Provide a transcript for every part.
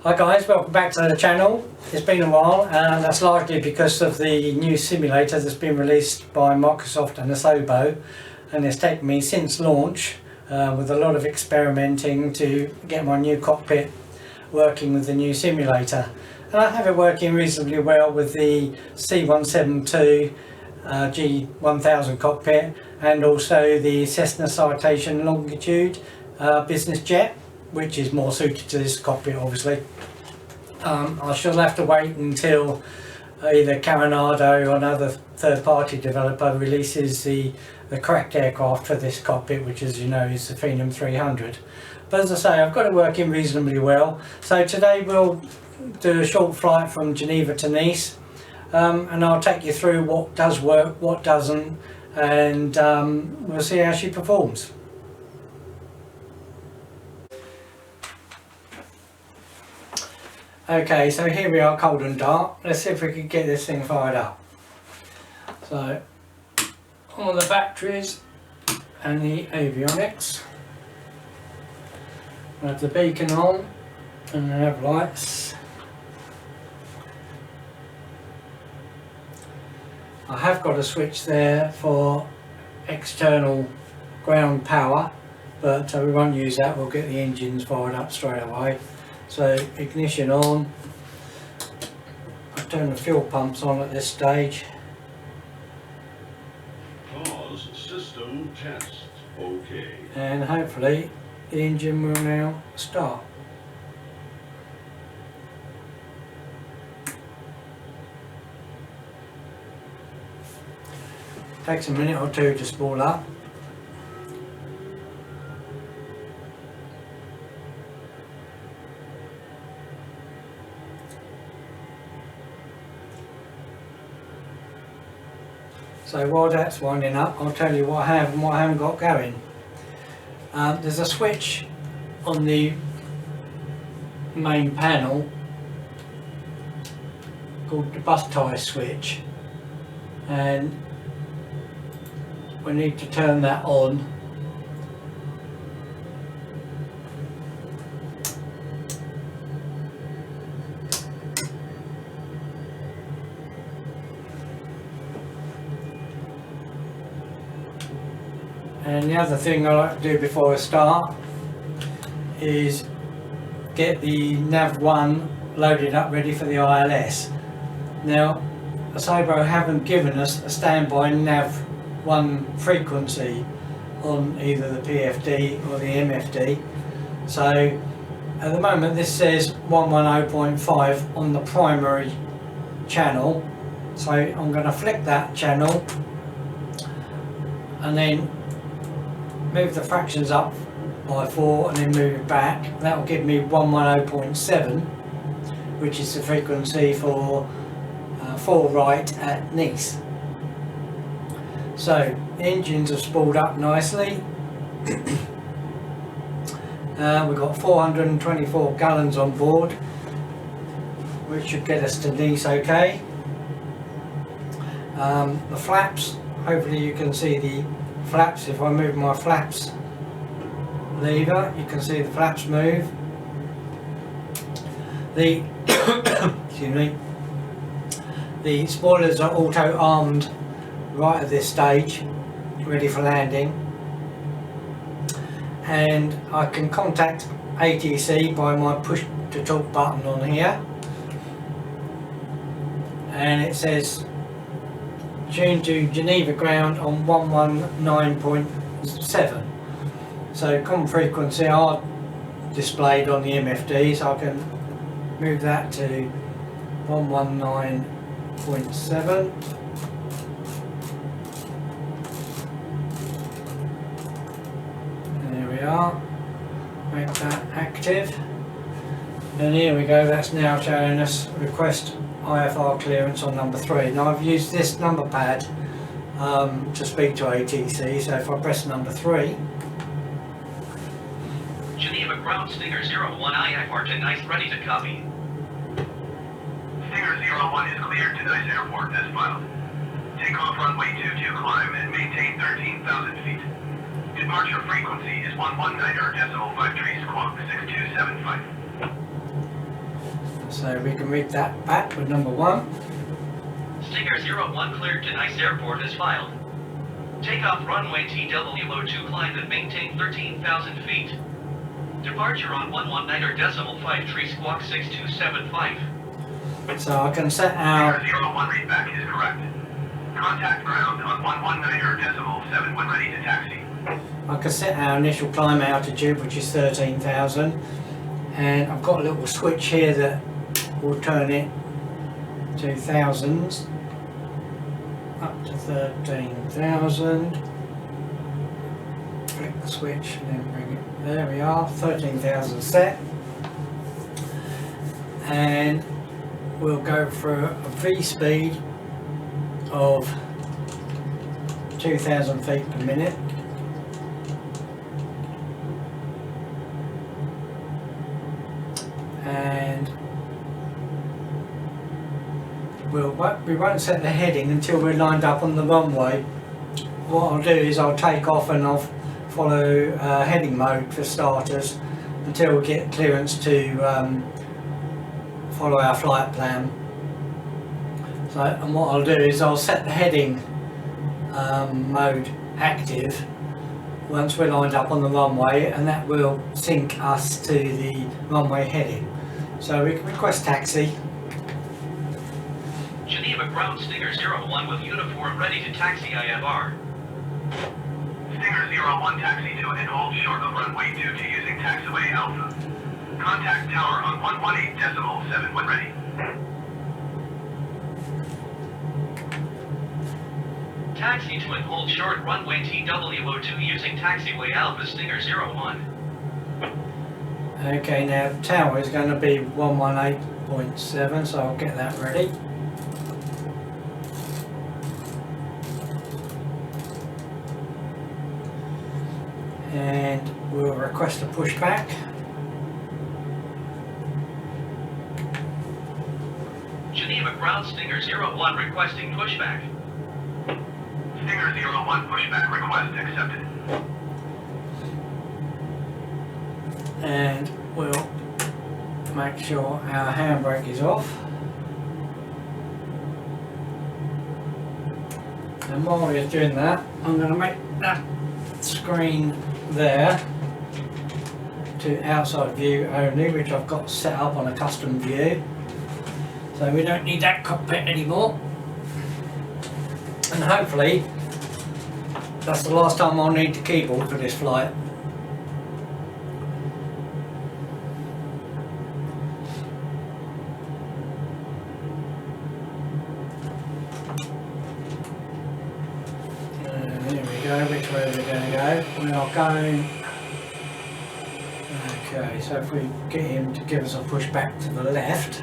Hi guys, welcome back to the channel. It's been a while and that's largely because of the new simulator that's been released by Microsoft and Asobo, and it's taken me since launch with a lot of experimenting to get my new cockpit working with the new simulator. And I have it working reasonably well with the C172 G1000 cockpit and also the Cessna Citation Longitude business jet, which is more suited to this cockpit obviously. I shall have to wait until either Coronado or another third-party developer releases the correct aircraft for this cockpit, which, as you know, is the Phenom 300. But as I say, I've got it working reasonably well. So today we'll do a short flight from Geneva to Nice, and I'll take you through what does work, what doesn't, and we'll see how she performs. Okay, so here we are, cold and dark. Let's see if we can get this thing fired up. So, all the batteries and the avionics. We have the beacon on and the nav lights. I have got a switch there for external ground power, but we won't use that. We'll get the engines fired up straight away. So ignition on. I turn the fuel pumps on at this stage. Pause system test. Okay. And hopefully the engine will now start. Takes a minute or two to spool up. So while that's winding up, I'll tell you what I have and what I haven't got going. There's a switch on the main panel called the bus tie switch, and we need to turn that on. And the other thing I like to do before I start is get the Nav1 loaded up ready for the ILS. Now, Asobo haven't given us a standby Nav1 frequency on either the PFD or the MFD. So at the moment this says 110.5 on the primary channel. So I'm going to flick that channel and then move the fractions up by 4 and then move it back. That will give me 110.7, which is the frequency for full right at Nice. So the engines have spooled up nicely. We've got 424 gallons on board, which should get us to Nice okay. The flaps, hopefully you can see the flaps. If I move my flaps lever, you can see the flaps move. The excuse me, the spoilers are auto armed right at this stage, ready for landing, and I can contact ATC by my push to talk button on here, and it says tune to Geneva ground on 119.7. So common frequency are displayed on the MFD, so I can move that to 119.7. There we are. Make that active. And here we go, that's now showing us request IFR clearance on number 3. Now I've used this number pad to speak to ATC, so if I press number 3. Geneva ground Stinger 01 IFR to Nice, ready to copy. Stinger 01 is cleared to Nice Airport as filed. Take off runway 22, climb and maintain 13,000 feet. Departure frequency is 119.53 squawk 6275. So we can read that back with number 1. Stinger 01 cleared to Nice Airport as filed. Takeoff runway TW02 climb and maintain 13,000 feet. Departure on 119.53 squawk 6275. So I can set our... Stinger 01 readback is correct. Contact ground on 119.7 when ready to taxi. I can set our initial climb altitude, which is 13,000, and I've got a little switch here that will turn it to thousands, up to 13,000. Flick the switch and then bring it. There we are, 13,000 set, and we'll go for a V speed of 2,000 feet per minute. And we won't set the heading until we're lined up on the runway. What I'll do is I'll take off and I'll follow heading mode for starters until we get clearance to follow our flight plan. So, and what I'll do is I'll set the heading mode active once we're lined up on the runway, and that will sync us to the runway heading. So we can request taxi. Geneva ground Stinger 01 with uniform ready to taxi IFR. Stinger 01 taxi to and hold short of runway 22 using taxiway Alpha. Contact tower on 118.7 when ready. Taxi to and hold short runway TW02 using taxiway Alpha Stinger 01. Okay, now tower is going to be 118.7, so I'll get that ready. And we'll request a pushback. Geneva ground Stinger 01 requesting pushback. Stinger 01 pushback request accepted. And we'll make sure our handbrake is off. And while we're doing that, I'm going to make that screen there to outside view only, which I've got set up on a custom view, so we don't need that cockpit anymore. And hopefully that's the last time I'll need the keyboard for this flight. There we go, which way are we going to go? We are going... Okay, so if we get him to give us a push back to the left.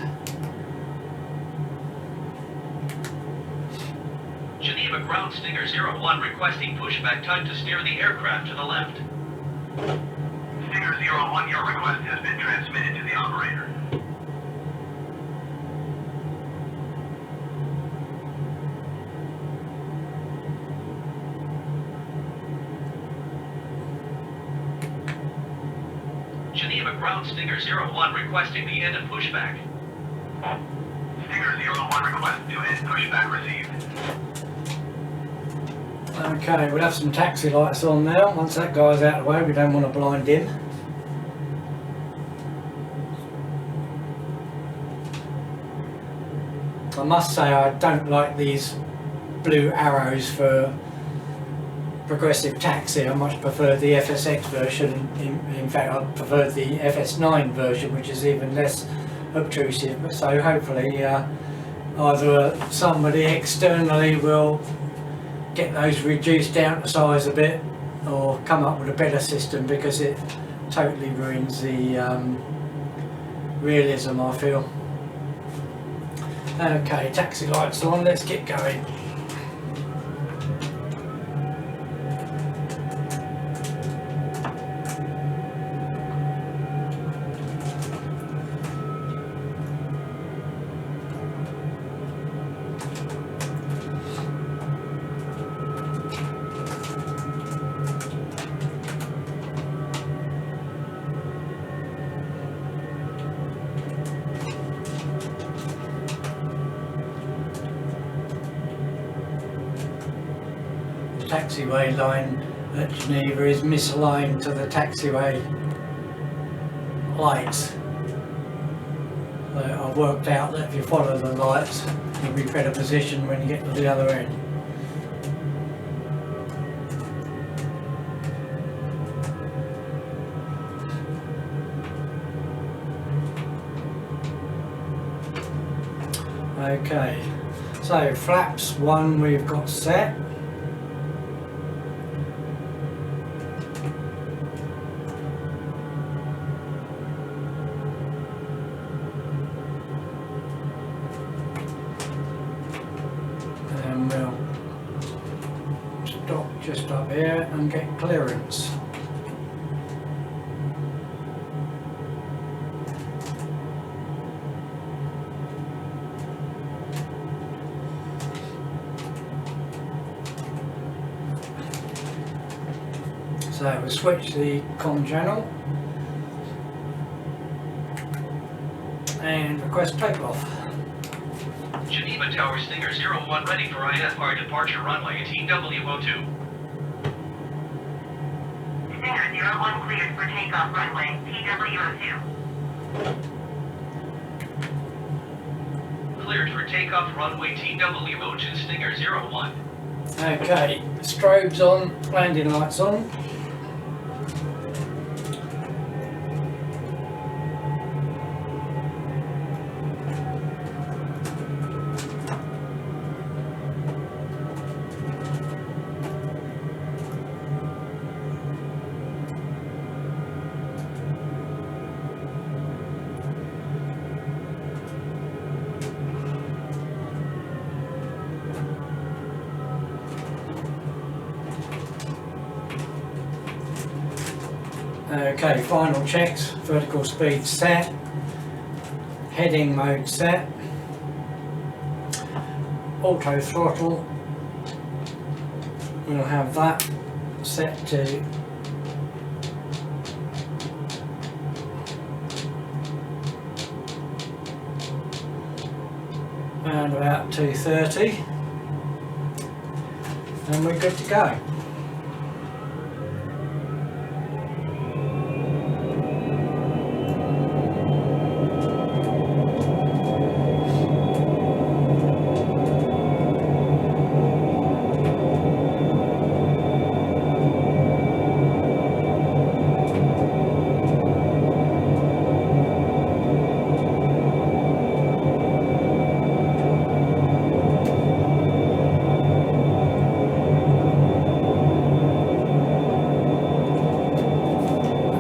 Geneva ground Stinger 01 requesting pushback time to steer the aircraft to the left. Stinger 01, your request has been transmitted to the operator. Geneva ground Stinger 01 requesting the end and pushback. Stinger 01 request to end pushback received. Okay, we'll have some taxi lights on now. Once that guy's out of the way, we don't want to blind him. I must say I don't like these blue arrows for progressive taxi. I much prefer the FSX version. In fact, I prefer the FS9 version, which is even less obtrusive. So hopefully either somebody externally will get those reduced down to size a bit, or come up with a better system, because it totally ruins the realism, I feel. Okay, taxi lights on, let's get going. taxiway line at Geneva is misaligned to the taxiway lights. So I've worked out that if you follow the lights, you'll be better positioned when you get to the other end. Okay, so flaps 1 we've got set. And we'll stop just up here and get clearance. So we'll switch the comm channel and request takeoff. Geneva Tower Stinger 01 ready for IFR departure runway at TWO2. Stinger 01 cleared for takeoff runway TWO2. Cleared for takeoff runway TWO2 Stinger 01. Okay, strobes on, landing lights on. Okay, final checks, vertical speed set, heading mode set, auto throttle, we'll have that set to around about 230 and we're good to go.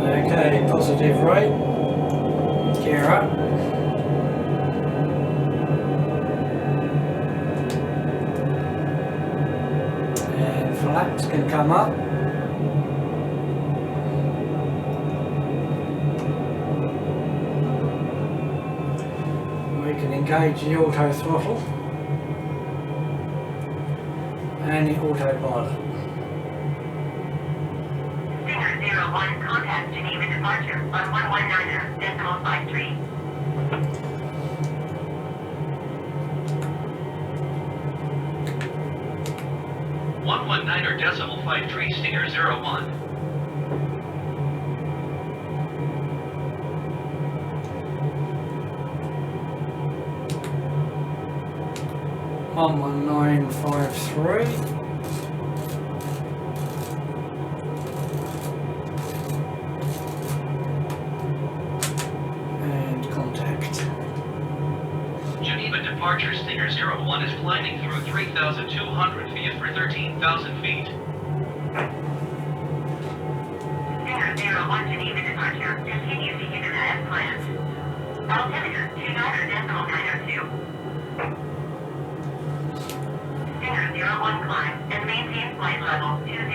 Okay, positive right, gear up, and flaps can come up, we can engage the auto throttle and the autopilot. Stinger 01 contact Geneva departure on 119.53. 119.53 Stinger 01. On 1953 and contact. Geneva departure Stinger 01 is climbing through 3,200 feet for 13,000 feet. Stinger 01 Geneva departure continues to Geneva as planned. Altimeter 29.92. Stinger 01 climb and maintain flight level 200.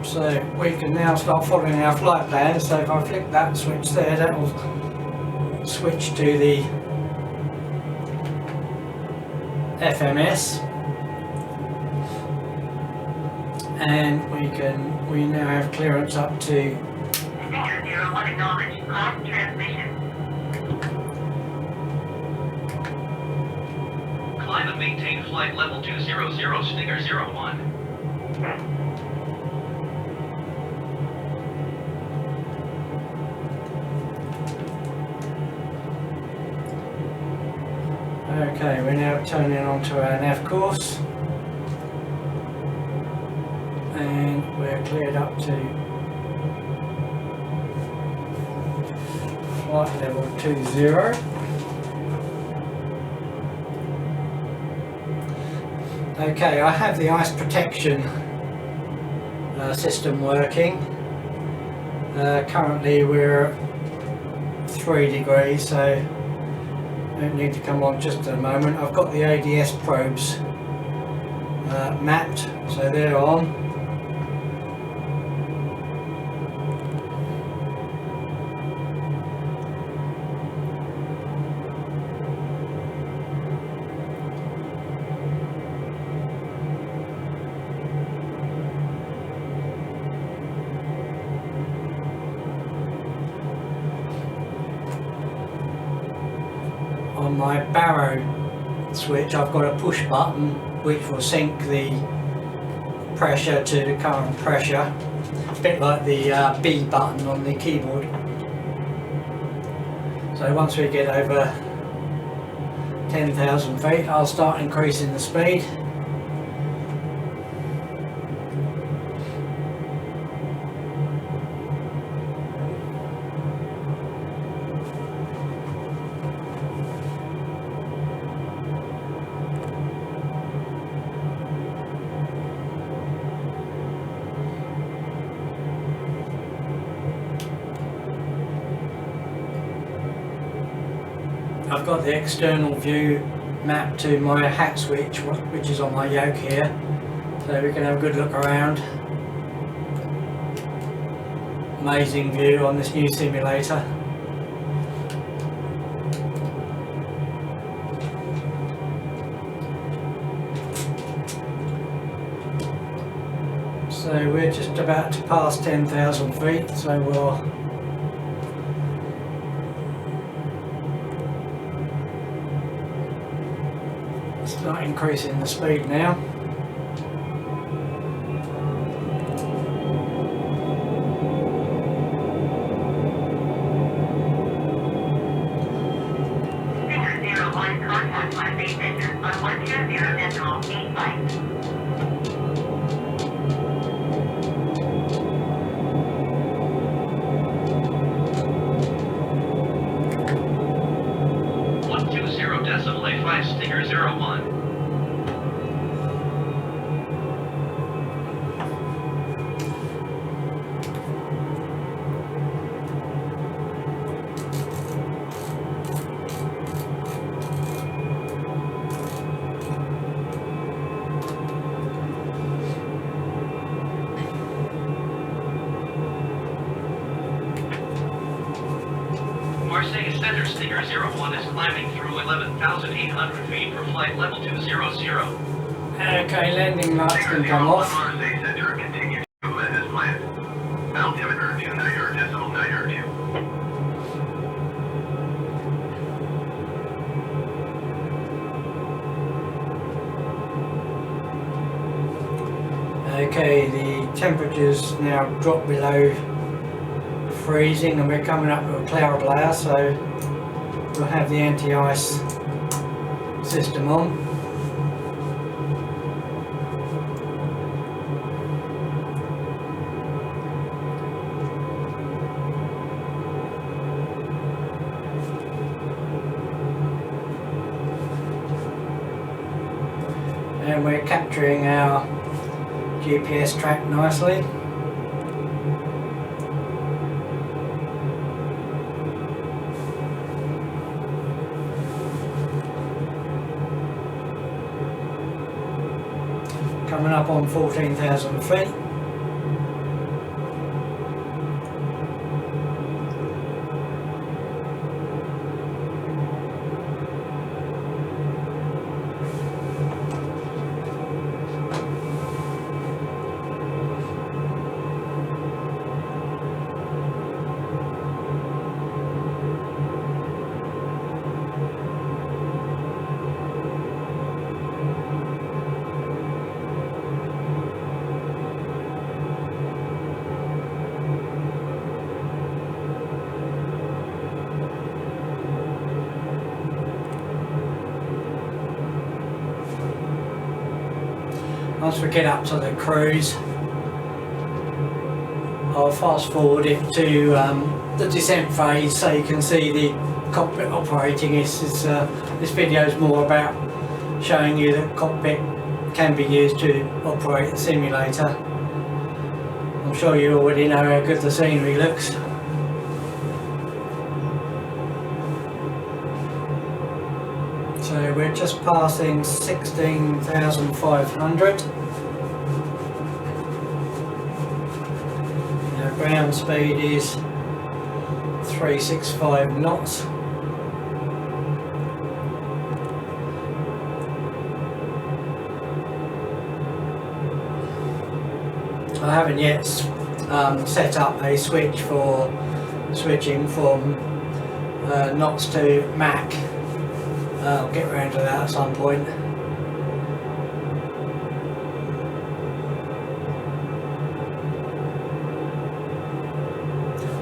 So we can now start following our flight plan. So if I flick that switch there, that will switch to the FMS, and we now have clearance up to Stinger 01 acknowledged last transmission. Climb and maintain maintain flight level 200 Stinger 01. Okay, we're now turning onto our nav course and we're cleared up to flight level 20. Okay, I have the ice protection system working. Currently we're 3 degrees, so don't need to come on just a moment. I've got the ADS probes mapped, so they're on. On my barrow switch I've got a push button which will sync the pressure to the current pressure, a bit like the B button on the keyboard. So once we get over 10,000 feet I'll start increasing the speed. I've got the external view mapped to my hat switch, which is on my yoke here, so we can have a good look around. Amazing view on this new simulator. So we're just about to pass 10,000 feet, so we'll start increasing the speed now. Stinger 01, contact my base center on 120.85. 120.85 Stinger 01. Marseille Center Stinger 01 is climbing through 11,800 feet for flight level 200. Okay, landing lights can come off. Marseille Center continues to movement as planned. Altimeter 29.902. Okay, the temperatures now drop below freezing and we're coming up with a cloud layer, so we'll have the anti-ice system on. And we're capturing our GPS track nicely. Coming up on 14,000 feet. once we get up to the cruise, I'll fast forward it to the descent phase so you can see the cockpit operating. This video is more about showing you that cockpit can be used to operate the simulator. I'm sure you already know how good the scenery looks. So we're just passing 16,500. Our ground speed is 365 knots. I haven't yet set up a switch for switching from knots to Mach. I'll get around to that at some point.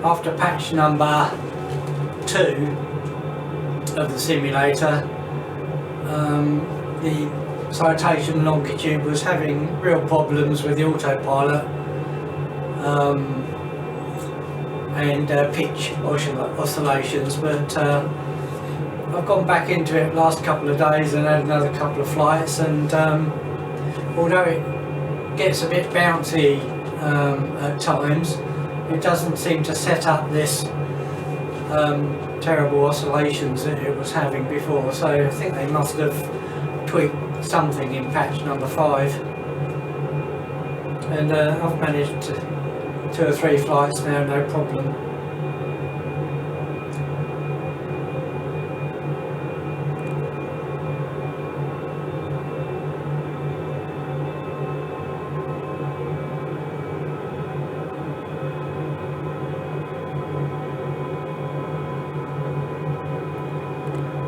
After patch number 2 of the simulator, the citation longitude was having real problems with the autopilot and pitch oscillations, but I've gone back into it last couple of days and had another couple of flights, and although it gets a bit bouncy at times, it doesn't seem to set up this terrible oscillations that it was having before. So I think they must have tweaked something in patch number 5, and I've managed 2 or 3 flights now, no problem.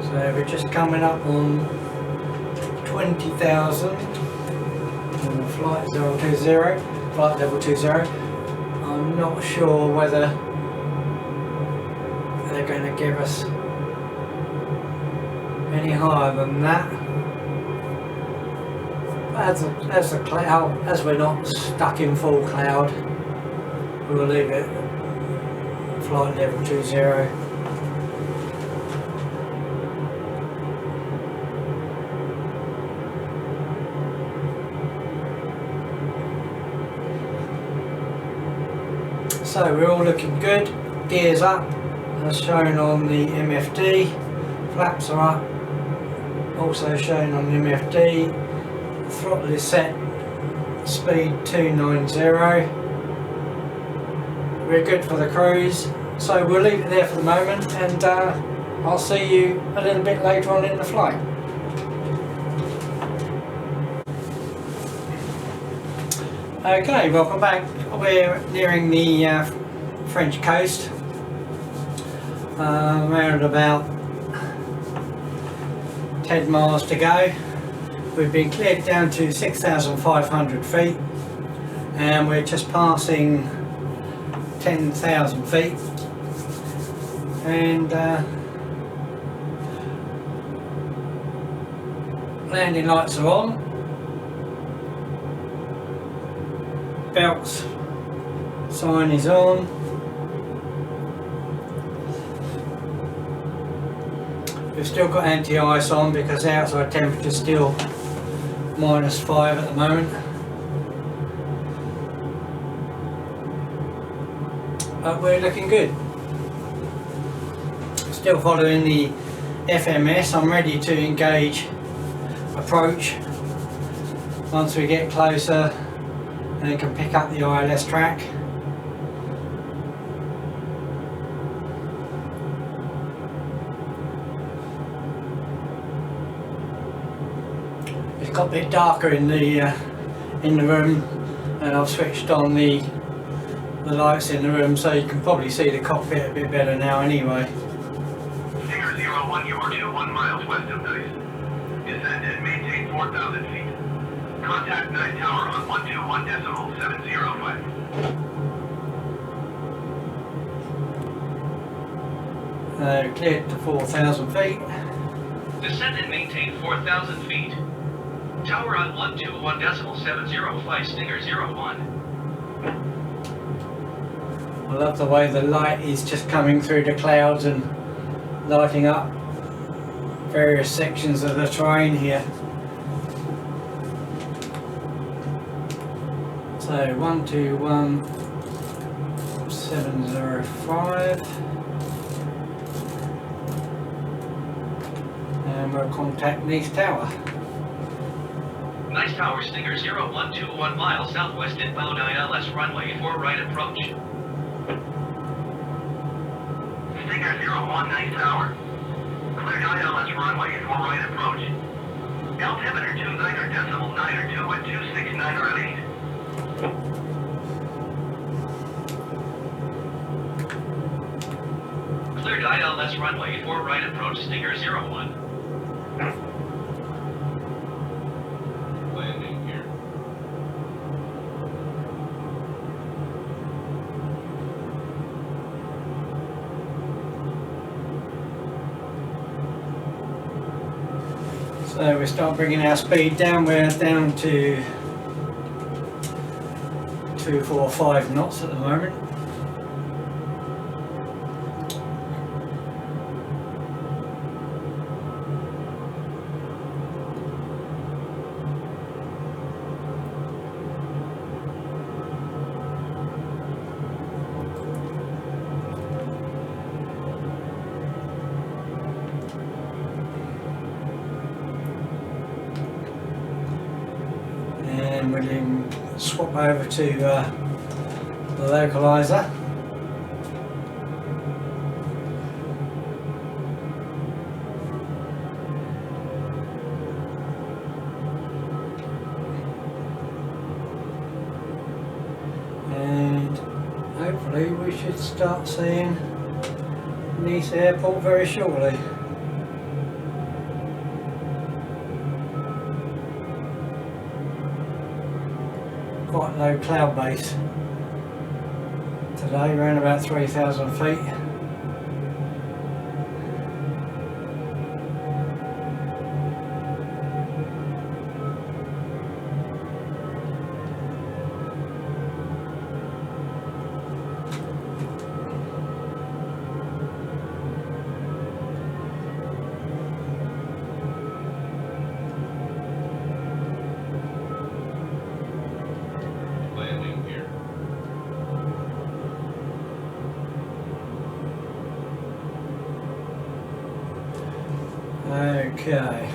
So we're just coming up on 20,000 on flight 020, flight level 20. I'm not sure whether they're going to give us any higher than that. As the cloud, as we're not stuck in full cloud, we'll leave it flight level 20. So we're all looking good. Gears up as shown on the MFD. Flaps are up, also shown on the MFD. Throttle is set, speed 290. We're good for the cruise. So we'll leave it there for the moment, and I'll see you a little bit later on in the flight. Okay, welcome back. We're nearing the French coast, around about 10 miles to go. We've been cleared down to 6,500 feet, and we're just passing 10,000 feet, and landing lights are on. Belts sign is on. We've still got anti-ice on because the outside temperature is still -5 at the moment. But we're looking good. Still following the FMS. I'm ready to engage approach once we get closer and can pick up the ILS track. It's got a bit darker in the room, and I've switched on the lights in the room so you can probably see the cockpit a bit better now anyway. Stinger 01, you are 21 miles west of Nice. Descend and maintain 4,000 feet. Contact 9 tower on 121.705. Cleared to 4,000 feet. Descend and maintain 4,000 feet. Tower on 121.705, Stinger 01. I love the way the light is just coming through the clouds and lighting up various sections of the terrain here. So 121.705, and we'll contact Nice Tower. Nice Tower, Stinger 0121 miles southwest inbound ILS runway for right approach. Stinger 01, Nice Tower. Cleared ILS runway for right approach. Altimeter 29.9 with 269 release. Cleared ILS runway for right approach, Stinger 01. Landing here. So we start bringing our speed down. We're down to 245 knots at the moment. And we'll then swap over to the localizer. And hopefully we should start seeing Nice Airport very shortly. Quite low cloud base today, around about 3,000 feet. Landing here. Okay,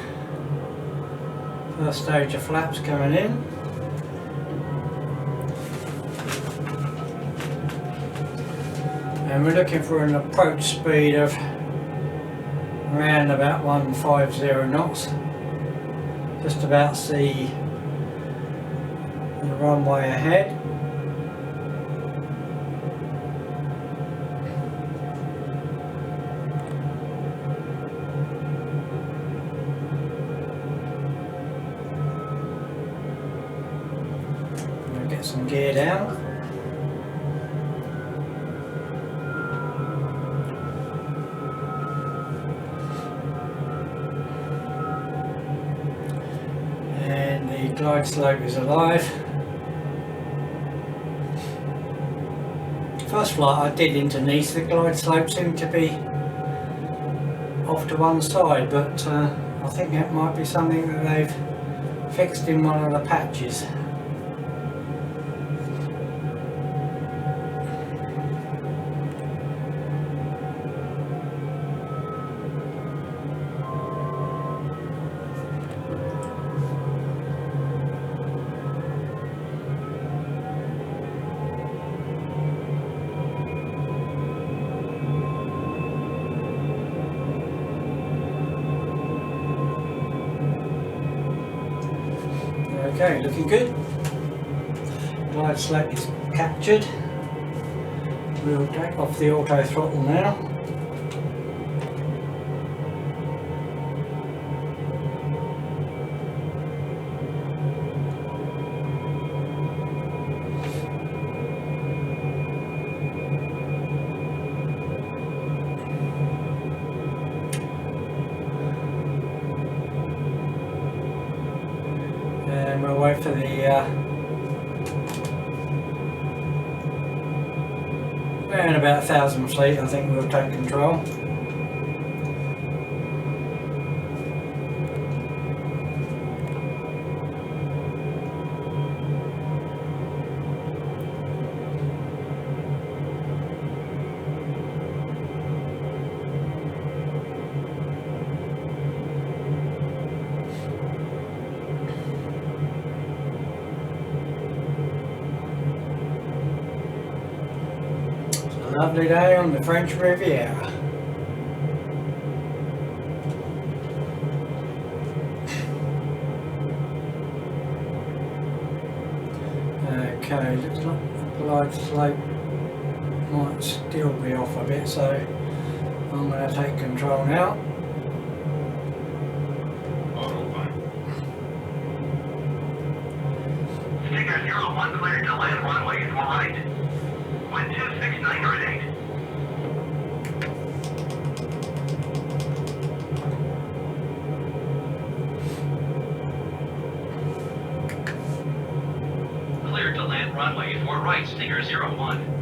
first stage of flaps coming in. And we're looking for an approach speed of around about 150 knots. Just about see the runway ahead. We'll get some gear down. And the glide slope is alive. First flight I did into Nice, the glide slope seemed to be off to one side, but I think that might be something that they've fixed in one of the patches. Okay, looking good. Glide slope is captured. We'll take off the auto throttle now. we'll wait for the around about 1,000 feet. I think we'll take control. Lovely day on the French Riviera. Okay, looks like the glide slope might still be off a bit, so I'm going to take control now. Autopilot. Stinger 01 cleared to land runway 4 right. Wind 269 or 8. Cleared to land runway 4 right, Stinger 01.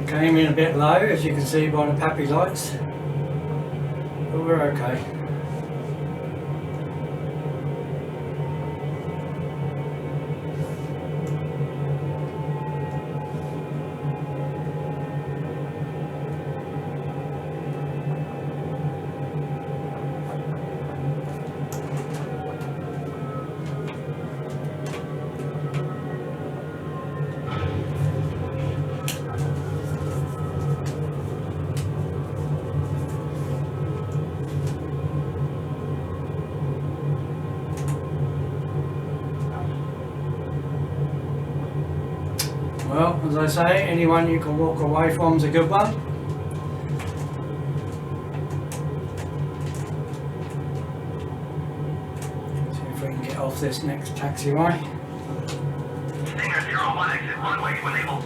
Came in a bit low, as you can see by the pappy lights, but we're okay. Well, as I say, anyone you can walk away from is a good one. See if we can get off this next taxiway. Stinger 01 exit runway to enable.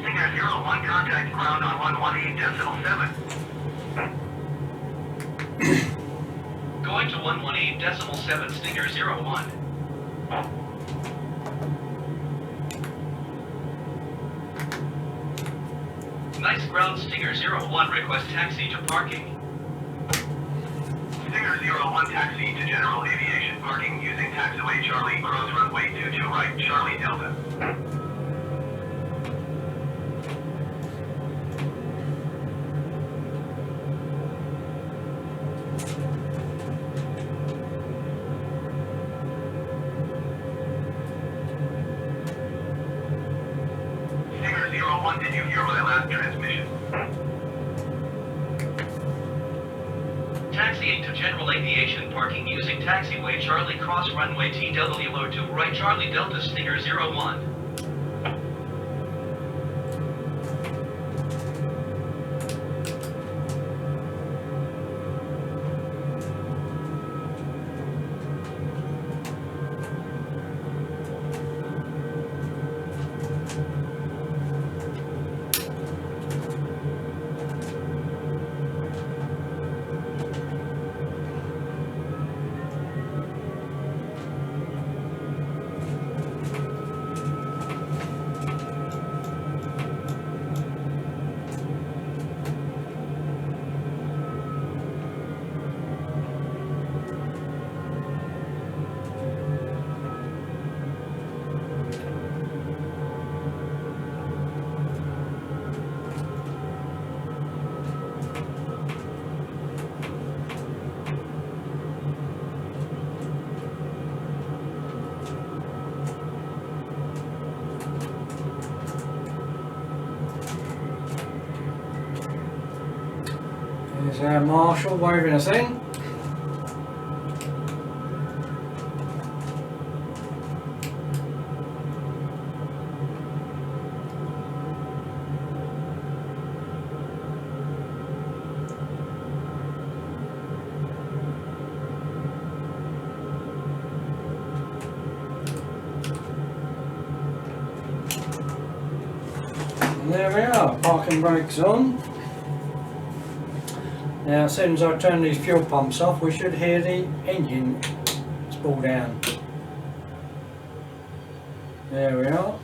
Stinger 01 contact ground on 118.7. Going to 118.7, Stinger 01. Nice ground, Stinger 01. Request taxi to parking. Stinger 01 taxi to general aviation parking using taxiway Charlie cross runway 22 right Charlie Delta. Stinger 01, did you hear my last transmission? Taxiing to general aviation parking using taxiway Charlie cross runway TW02 right Charlie Delta Stinger 01. There's our marshal waving us in. And there we are, parking brakes on. Now as soon as I turn these fuel pumps off, we should hear the engine spool down. There we are.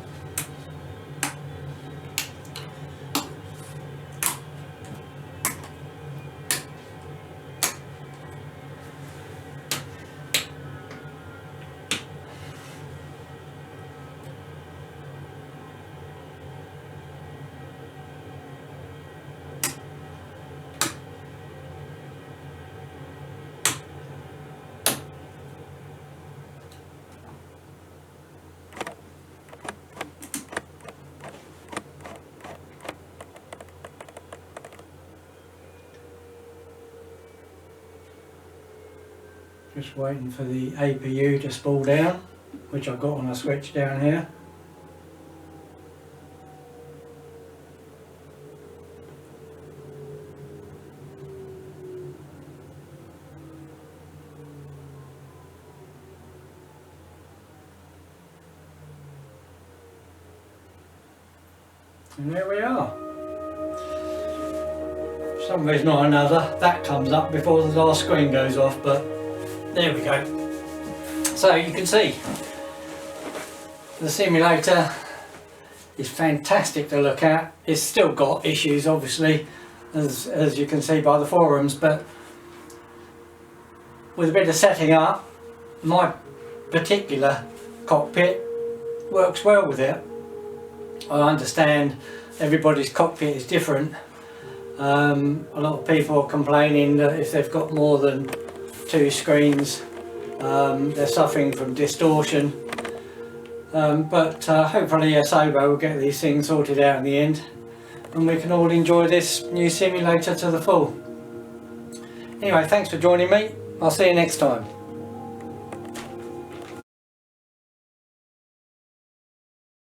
Just waiting for the APU to spool down, which I've got on a switch down here. And there we are. For some reason or another, that comes up before the last screen goes off, but there we go. So you can see the simulator is fantastic to look at. It's still got issues, obviously, as you can see by the forums, but with a bit of setting up, my particular cockpit works well with it. I understand everybody's cockpit is different. A lot of people are complaining that if they've got more than 2 screens, they're suffering from distortion, but hopefully Asobo will get these things sorted out in the end and we can all enjoy this new simulator to the full. Anyway, thanks for joining me. I'll see you next time.